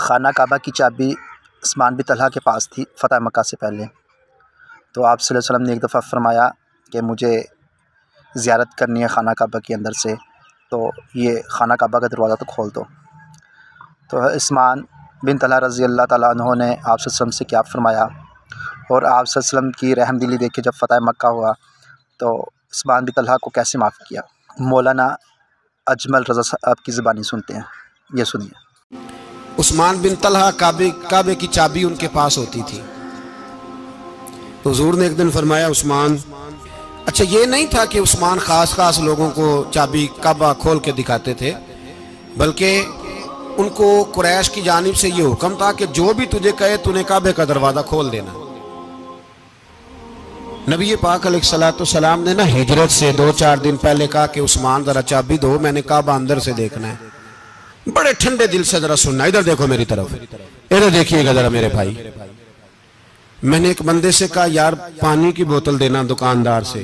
खाना काबा की चाबी उस्मान बिन तलहा के पास थी फ़तह मक्का से पहले। तो आप सल्लल्लाहु अलैहि वसल्लम ने एक दफ़ा फ़रमाया कि मुझे ज़ियारत करनी है खाना काबा के अंदर से, तो ये खाना काबा का दरवाज़ा तो खोल दो। तो उस्मान बिन तलहा रज़ी अल्लाह ताला अन्हु ने आप सल्लल्लाहु अलैहि वसल्लम से क्या फ़रमाया, और आप सल्लल्लाहु अलैहि वसल्लम की रहमदिली देख के जब फ़तह मक्का हुआ तो उस्मान बिन तलहा को कैसे माफ़ किया। मौलाना अजमल रज़ा साहब की ज़ुबानी सुनते हैं, ये सुनिए। उस्मान बिन तलहा काबे की चाबी उनके पास होती थी। तो हुज़ूर ने एक दिन फरमाया, उस्मान, अच्छा ये नहीं था कि उस्मान खास लोगों को चाबी काबा खोल के दिखाते थे, बल्कि उनको कुरैश की जानिब से ये हुक्म था कि जो भी तुझे कहे तूने काबे का दरवाज़ा खोल देना। नबी पाक अलैहिस्सलाम ने ना हिजरत से 2-4 दिन पहले कहा कि उस्मान ज़रा चाबी दो, मैंने काबा अंदर से देखना है। बड़े ठंडे दिल से जरा सुनना, इधर देखो मेरी तरफ, इधर देखिएगा जरा मेरे भाई। मैंने एक बंदे से कहा, यार पानी की बोतल देना दुकानदार से।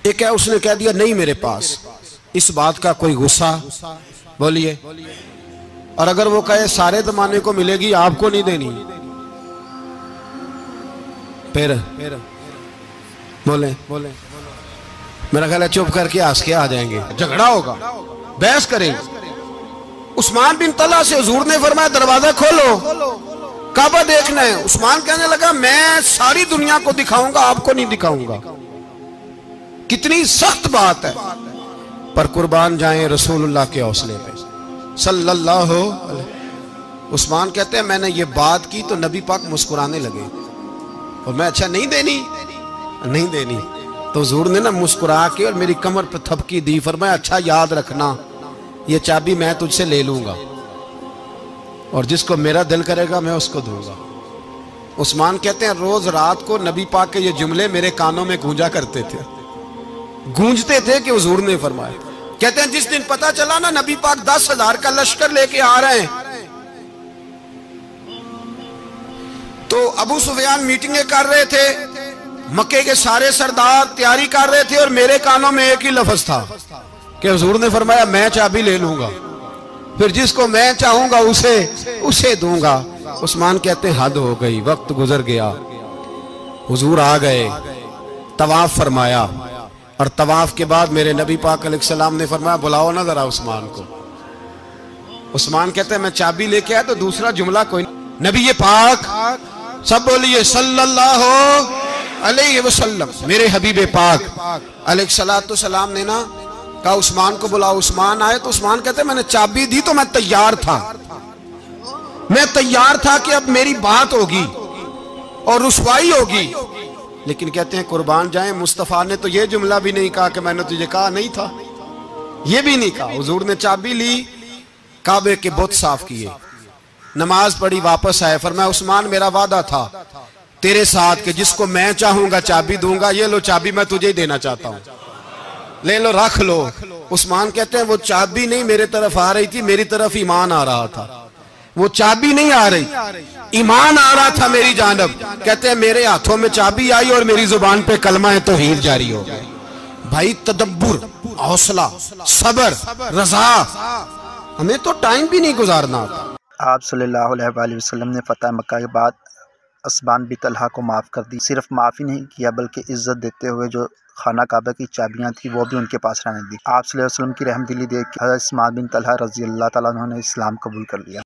एक है, उसने कह दिया नहीं मेरे पास। इस बात का कोई गुस्सा? बोलिए। और अगर वो कहे सारे जमाने को मिलेगी, आपको नहीं देनी, फिर बोले मेरा ख्याल है चुप करके हंस के आ जाएंगे, झगड़ा होगा, बहस करेंगे। उस्मान बिन तलहा से हुजूर ने फरमाया दरवाजा खोलो, काबा देखना है। उस्मान कहने लगा मैं सारी दुनिया को दिखाऊंगा, आपको नहीं दिखाऊंगा। कितनी सख्त बात है, पर कुर्बान जाएं रसूलुल्लाह के हौसले पे सल्लल्लाहु अलैहि। उस्मान कहते हैं मैंने ये बात की तो नबी पाक मुस्कुराने लगे, और मैं अच्छा नहीं देनी। तो हुजूर ने ना मुस्कुरा के और मेरी कमर पे थपकी दी, फरमाया अच्छा याद रखना, ये चाबी मैं तुझसे ले लूंगा, और जिसको मेरा दिल करेगा मैं उसको दूंगा। उस्मान कहते हैं रोज रात को नबी पाक के ये जुमले मेरे कानों में गूंजते थे कि हुजूर ने फरमाया। कहते हैं जिस दिन पता चला ना नबी पाक 10,000 का लश्कर लेके आ रहे हैं, तो अबू सुफियान मीटिंगें कर रहे थे, मक्के के सारे सरदार तैयारी कर रहे थे, और मेरे कानों में एक ही लफ्ज था कि हुजूर ने फरमाया मैं चाबी ले लूंगा, फिर जिसको मैं चाहूंगा उसे दूंगा। उस्मान कहते हैं हद हो गई, वक्त गुजर गया। हुजूर आ गए, तवाफ फरमाया, और तवाफ के बाद मेरे नबी पाक अलैहिस्सलाम ने फरमाया बुलाओ ना जरा उस्मान को। उस्मान कहते हैं मैं चाबी लेके आया तो दूसरा जुमला कोई नहीं। नबी पाक, सब बोलिए सल्लल्लाहु अलैहि वसल्लम, मेरे हबीब पाक अलैहिस्सलाम ने ना कहा उस्मान को बुलाओ। उस्मान आए तो उस्मान कहते मैंने चाबी दी तो मैं तैयार था कि अब मेरी बात होगी और रुसवाई होगी, लेकिन कहते हैं कुर्बान जाए मुस्तफा ने तो ये जुमला भी नहीं कहा कि मैंने तुझे कहा नहीं था, ये भी नहीं कहा। हुजूर ने चाबी ली, काबे के बुत साफ किए, नमाज पढ़ी, वापस आए, फरमाया उस्मान मेरा वादा था तेरे साथ कि जिसको मैं चाहूंगा चाबी दूंगा, ये लो चाबी मैं तुझे ही देना चाहता हूं, ले लो रख लो। उस्मान कहते हैं वो चाबी नहीं मेरे तरफ आ रही थी, मेरी तरफ ईमान आ रहा था, वो चाबी नहीं आ रही, ईमान आ रहा था मेरी जानब। कहते हैं मेरे हाथों में चाबी आई और मेरी जुबान पे कलमा है तौहीद जारी हो गया। भाई तदब्बुर, हौसला, सबर, रजा, हमें तो टाइम भी नहीं गुजारना होता। आप सल्लल्लाहु अलैहि वसल्लम ने फ़तह मक्का के बाद उस्मान बिन तलहा को माफ़ कर दी। सिर्फ माफ़ी नहीं किया बल्कि इज़्ज़त देते हुए जो खाना काबा की चाबियां थी वो भी उनके पास रहने दी। आप सल्लल्लाहु अलैहि वसल्लम की रहमदिली देख के हज़रत उस्मान बिन तलहा रज़ी अल्लाह ताला अन्हु ने इस्लाम कबूल कर लिया।